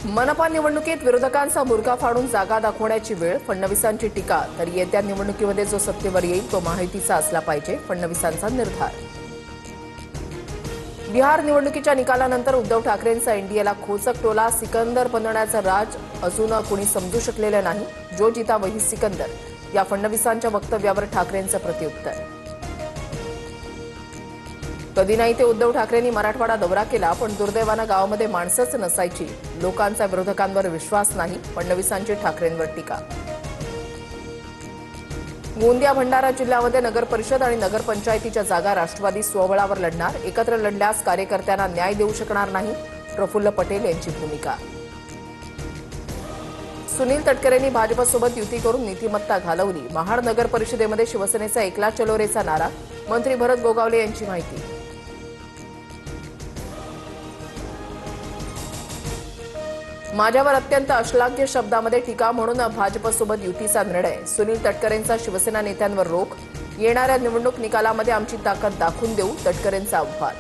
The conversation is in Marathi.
मनपा निवडणुकीत विरोधकांचा मुर्गा फाडून जागा दाखवण्याची वेळ, फडणवीसांची टीका. तर येत्या निवडणुकीमध्ये जो सत्तेवर येईल तो महायुतीचा असला पाहिजे, फडणवीसांचा निर्धार. बिहार निवडणुकीच्या निकालानंतर उद्धव ठाकरेंचा एनडीएला खोचक टोला. सिकंदर बनवण्याचा राज अजून कुणी समजू शकलेलं नाही. जो जिता वही सिकंदर, या फडणवीसांच्या वक्तव्यावर ठाकरेंचं प्रत्युत्तर. कधी नाही ते उद्धव ठाकरेंनी मराठवाडा दौरा केला, पण दुर्दैवानं गावामध्ये माणसंच नसायची. लोकांचा विरोधकांवर विश्वास नाही, फडणवीसांची ठाकरेंवर टीका. गोंदिया भंडारा जिल्ह्यामध्ये नगर परिषद आणि नगरपंचायतीच्या जागा राष्ट्रवादी स्वबळावर लढणार. एकत्र लढल्यास कार्यकर्त्यांना न्याय देऊ शकणार नाही, प्रफुल्ल पटेल यांची भूमिका. सुनील तटकरेंनी भाजपसोबत युती करून नीतिमत्ता घालवली. महाड नगर परिषदेमध्ये शिवसेनेचा एकला चलो रेचा नारा. मंत्री भरत गोगावले यांची माहिती. माझ्यावर अत्यंत अश्लाघ्य शब्दामध्ये टीका म्हणून भाजपसोबत युतीचा निर्णय. सुनील तटकरेंचा शिवसेना नेत्यांवर रोख. येणाऱ्या निवडणूक निकालामध्ये आमची ताकद दाखवून देऊ, तटकरेंचा आव्हान.